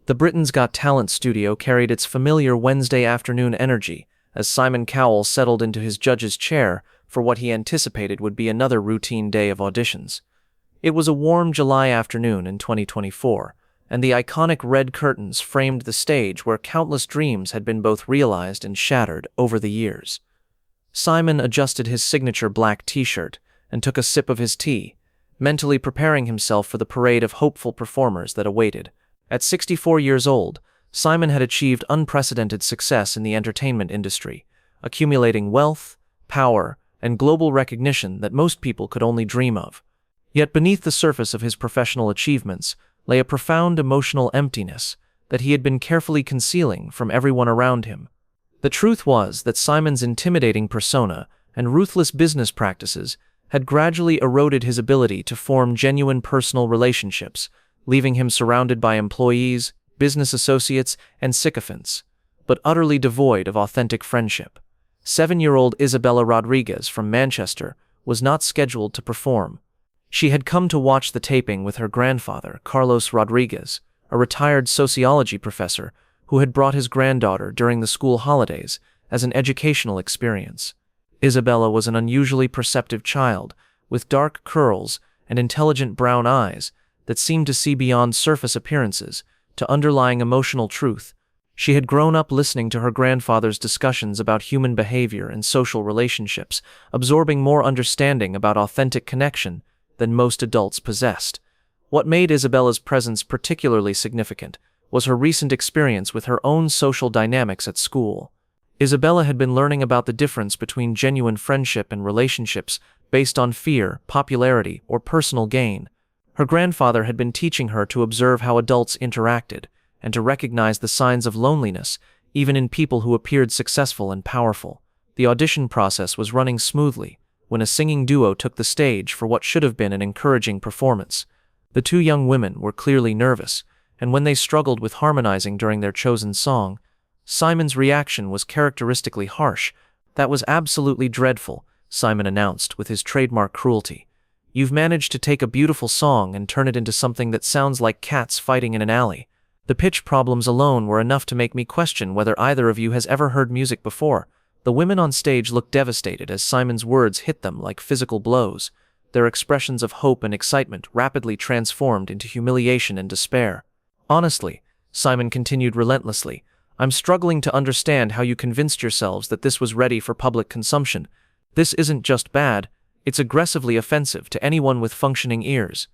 The Britain's Got Talent studio carried its familiar Wednesday afternoon energy as Simon Cowell settled into his judge's chair for what he anticipated would be another routine day of auditions. It was a warm July afternoon in 2024, and the iconic red curtains framed the stage where countless dreams had been both realized and shattered over the years. Simon adjusted his signature black t-shirt and took a sip of his tea, mentally preparing himself for the parade of hopeful performers that awaited. At 64 years old, Simon had achieved unprecedented success in the entertainment industry, accumulating wealth, power, and global recognition that most people could only dream of. Yet beneath the surface of his professional achievements lay a profound emotional emptiness that he had been carefully concealing from everyone around him. The truth was that Simon's intimidating persona and ruthless business practices had gradually eroded his ability to form genuine personal relationships, leaving him surrounded by employees, business associates, and sycophants, but utterly devoid of authentic friendship. 7-year-old Isabella Rodriguez from Manchester was not scheduled to perform. She had come to watch the taping with her grandfather, Carlos Rodriguez, a retired sociology professor who had brought his granddaughter during the school holidays as an educational experience. Isabella was an unusually perceptive child, with dark curls and intelligent brown eyes that seemed to see beyond surface appearances to underlying emotional truth. She had grown up listening to her grandfather's discussions about human behavior and social relationships, absorbing more understanding about authentic connection than most adults possessed. What made Isabella's presence particularly significant was her recent experience with her own social dynamics at school. Isabella had been learning about the difference between genuine friendship and relationships based on fear, popularity, or personal gain. Her grandfather had been teaching her to observe how adults interacted and to recognize the signs of loneliness, even in people who appeared successful and powerful. The audition process was running smoothly when a singing duo took the stage for what should have been an encouraging performance. The two young women were clearly nervous, and when they struggled with harmonizing during their chosen song, Simon's reaction was characteristically harsh. "That was absolutely dreadful," Simon announced with his trademark cruelty. "You've managed to take a beautiful song and turn it into something that sounds like cats fighting in an alley. The pitch problems alone were enough to make me question whether either of you has ever heard music before." The women on stage looked devastated as Simon's words hit them like physical blows. Their expressions of hope and excitement rapidly transformed into humiliation and despair. "Honestly," Simon continued relentlessly, "I'm struggling to understand how you convinced yourselves that this was ready for public consumption. This isn't just bad, it's aggressively offensive to anyone with functioning ears."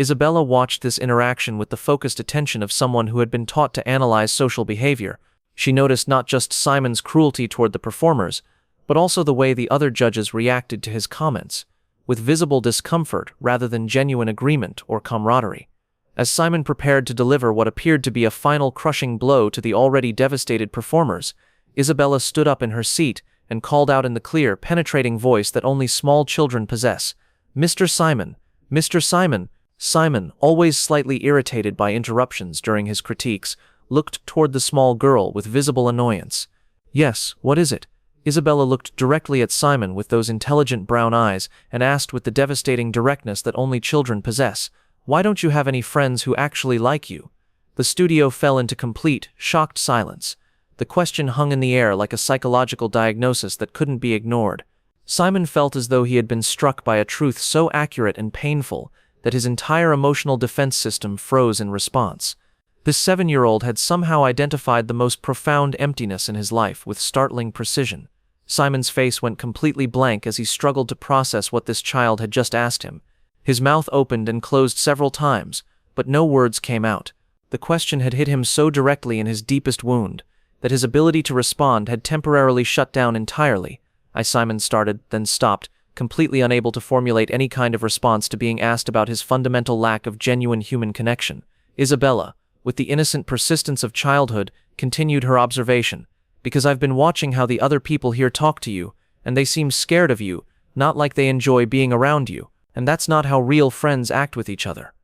Isabella watched this interaction with the focused attention of someone who had been taught to analyze social behavior. She noticed not just Simon's cruelty toward the performers, but also the way the other judges reacted to his comments, with visible discomfort rather than genuine agreement or camaraderie. As Simon prepared to deliver what appeared to be a final crushing blow to the already devastated performers, Isabella stood up in her seat and called out in the clear, penetrating voice that only small children possess, "Mr. Simon! Mr. Simon!" Simon, always slightly irritated by interruptions during his critiques, looked toward the small girl with visible annoyance. "Yes, what is it?" Isabella looked directly at Simon with those intelligent brown eyes and asked with the devastating directness that only children possess, "Why don't you have any friends who actually like you?" The studio fell into complete, shocked silence. The question hung in the air like a psychological diagnosis that couldn't be ignored. Simon felt as though he had been struck by a truth so accurate and painful that his entire emotional defense system froze in response. This 7-year-old had somehow identified the most profound emptiness in his life with startling precision. Simon's face went completely blank as he struggled to process what this child had just asked him. His mouth opened and closed several times, but no words came out. The question had hit him so directly in his deepest wound that his ability to respond had temporarily shut down entirely. Simon started, then stopped, completely unable to formulate any kind of response to being asked about his fundamental lack of genuine human connection. Isabella, with the innocent persistence of childhood, continued her observation. "Because I've been watching how the other people here talk to you, and they seem scared of you, not like they enjoy being around you, and that's not how real friends act with each other."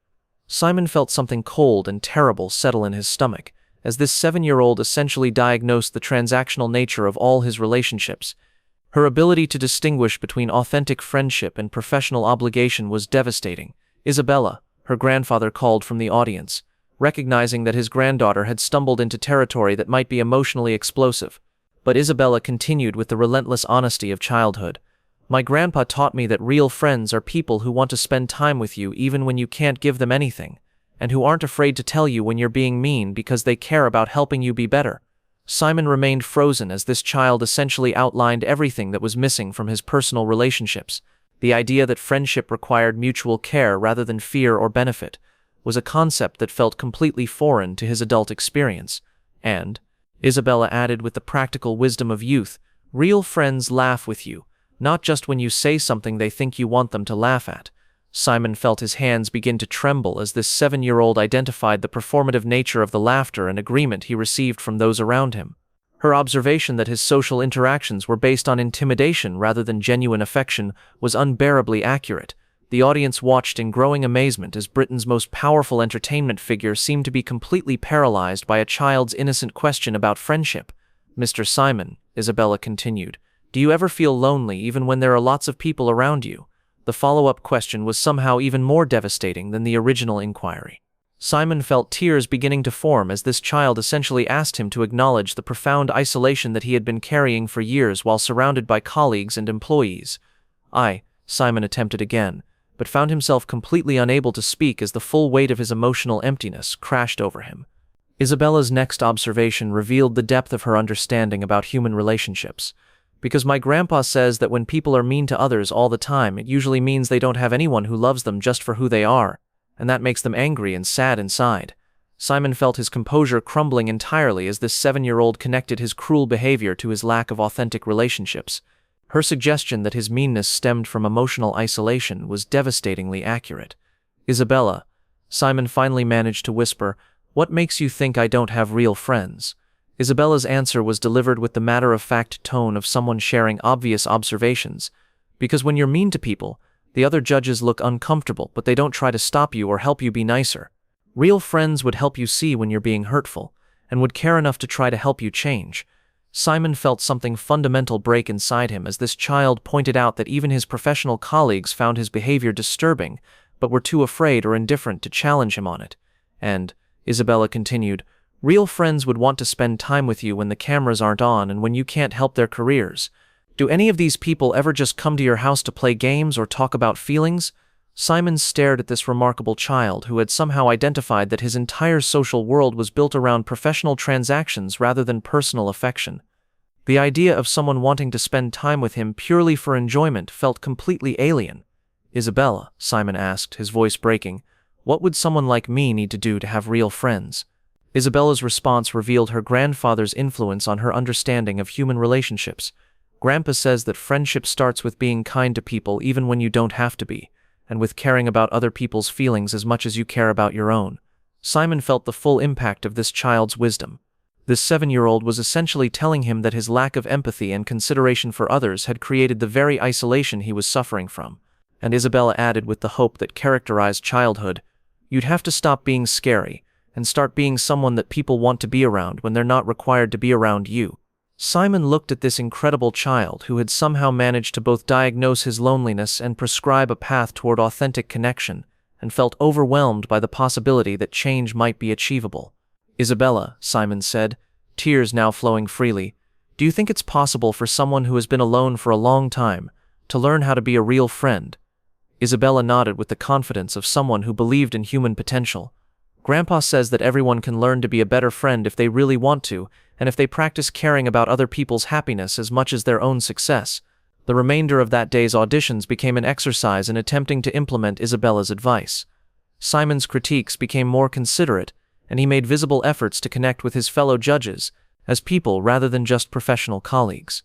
Simon felt something cold and terrible settle in his stomach, as this 7-year-old essentially diagnosed the transactional nature of all his relationships. Her ability to distinguish between authentic friendship and professional obligation was devastating. "Isabella," her grandfather called from the audience, recognizing that his granddaughter had stumbled into territory that might be emotionally explosive. But Isabella continued with the relentless honesty of childhood. "My grandpa taught me that real friends are people who want to spend time with you even when you can't give them anything, and who aren't afraid to tell you when you're being mean because they care about helping you be better." Simon remained frozen as this child essentially outlined everything that was missing from his personal relationships. The idea that friendship required mutual care rather than fear or benefit was a concept that felt completely foreign to his adult experience. And, Isabella added with the practical wisdom of youth, real friends laugh with you, not just when you say something they think you want them to laugh at. Simon felt his hands begin to tremble as this 7-year-old identified the performative nature of the laughter and agreement he received from those around him. Her observation that his social interactions were based on intimidation rather than genuine affection was unbearably accurate. The audience watched in growing amazement as Britain's most powerful entertainment figure seemed to be completely paralyzed by a child's innocent question about friendship. "Mr. Simon," Isabella continued, "do you ever feel lonely even when there are lots of people around you?" The follow-up question was somehow even more devastating than the original inquiry. Simon felt tears beginning to form as this child essentially asked him to acknowledge the profound isolation that he had been carrying for years while surrounded by colleagues and employees. Simon attempted again, but found himself completely unable to speak as the full weight of his emotional emptiness crashed over him. Isabella's next observation revealed the depth of her understanding about human relationships. "Because my grandpa says that when people are mean to others all the time, it usually means they don't have anyone who loves them just for who they are, and that makes them angry and sad inside." Simon felt his composure crumbling entirely as this 7-year-old connected his cruel behavior to his lack of authentic relationships. Her suggestion that his meanness stemmed from emotional isolation was devastatingly accurate. "Isabella," Simon finally managed to whisper, "what makes you think I don't have real friends?" Isabella's answer was delivered with the matter-of-fact tone of someone sharing obvious observations. "Because when you're mean to people, the other judges look uncomfortable, but they don't try to stop you or help you be nicer. Real friends would help you see when you're being hurtful, and would care enough to try to help you change." Simon felt something fundamental break inside him as this child pointed out that even his professional colleagues found his behavior disturbing, but were too afraid or indifferent to challenge him on it. And, Isabella continued, "Real friends would want to spend time with you when the cameras aren't on and when you can't help their careers. Do any of these people ever just come to your house to play games or talk about feelings?" Simon stared at this remarkable child who had somehow identified that his entire social world was built around professional transactions rather than personal affection. The idea of someone wanting to spend time with him purely for enjoyment felt completely alien. "Isabella," Simon asked, his voice breaking, "what would someone like me need to do to have real friends?" Isabella's response revealed her grandfather's influence on her understanding of human relationships. "Grandpa says that friendship starts with being kind to people even when you don't have to be, and with caring about other people's feelings as much as you care about your own." Simon felt the full impact of this child's wisdom. This 7-year-old was essentially telling him that his lack of empathy and consideration for others had created the very isolation he was suffering from. And Isabella added with the hope that characterized childhood, "You'd have to stop being scary, and start being someone that people want to be around when they're not required to be around you." Simon looked at this incredible child who had somehow managed to both diagnose his loneliness and prescribe a path toward authentic connection, and felt overwhelmed by the possibility that change might be achievable. "Isabella," Simon said, tears now flowing freely, "do you think it's possible for someone who has been alone for a long time to learn how to be a real friend?" Isabella nodded with the confidence of someone who believed in human potential. "Grandpa says that everyone can learn to be a better friend if they really want to, and if they practice caring about other people's happiness as much as their own success." The remainder of that day's auditions became an exercise in attempting to implement Isabella's advice. Simon's critiques became more considerate, and he made visible efforts to connect with his fellow judges, as people rather than just professional colleagues.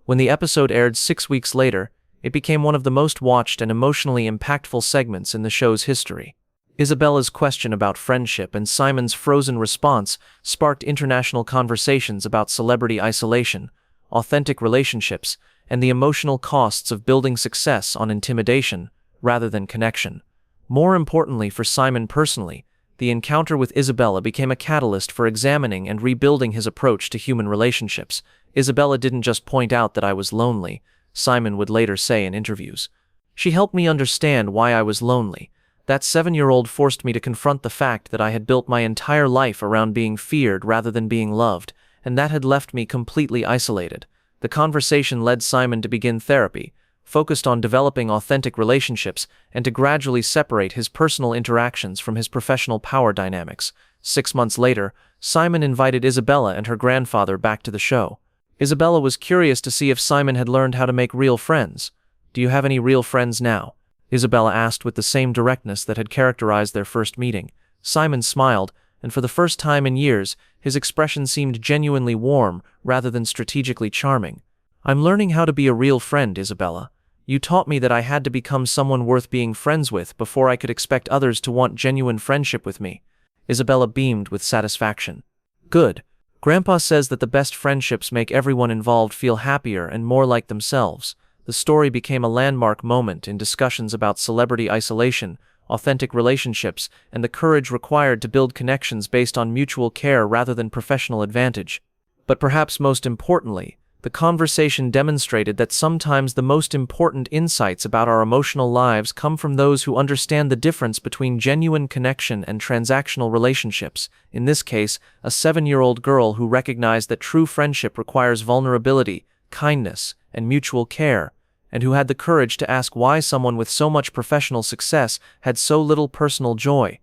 When the episode aired 6 weeks later, it became one of the most watched and emotionally impactful segments in the show's history. Isabella's question about friendship and Simon's frozen response sparked international conversations about celebrity isolation, authentic relationships, and the emotional costs of building success on intimidation rather than connection. More importantly for Simon personally, the encounter with Isabella became a catalyst for examining and rebuilding his approach to human relationships. "Isabella didn't just point out that I was lonely," Simon would later say in interviews. "She helped me understand why I was lonely. That 7-year-old forced me to confront the fact that I had built my entire life around being feared rather than being loved, and that had left me completely isolated. The conversation led Simon to begin therapy, focused on developing authentic relationships and to gradually separate his personal interactions from his professional power dynamics. 6 months later, Simon invited Isabella and her grandfather back to the show. Isabella was curious to see if Simon had learned how to make real friends. "Do you have any real friends now?" Isabella asked with the same directness that had characterized their first meeting. Simon smiled, and for the first time in years, his expression seemed genuinely warm rather than strategically charming. "I'm learning how to be a real friend, Isabella. You taught me that I had to become someone worth being friends with before I could expect others to want genuine friendship with me." Isabella beamed with satisfaction. "Good. Grandpa says that the best friendships make everyone involved feel happier and more like themselves." The story became a landmark moment in discussions about celebrity isolation, authentic relationships, and the courage required to build connections based on mutual care rather than professional advantage. But perhaps most importantly, the conversation demonstrated that sometimes the most important insights about our emotional lives come from those who understand the difference between genuine connection and transactional relationships. In this case, a 7-year-old girl who recognized that true friendship requires vulnerability, kindness, and mutual care, and who had the courage to ask why someone with so much professional success had so little personal joy.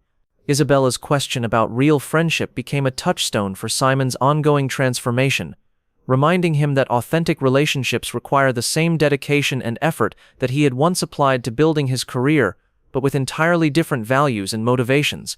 Isabella's question about real friendship became a touchstone for Simon's ongoing transformation, reminding him that authentic relationships require the same dedication and effort that he had once applied to building his career, but with entirely different values and motivations.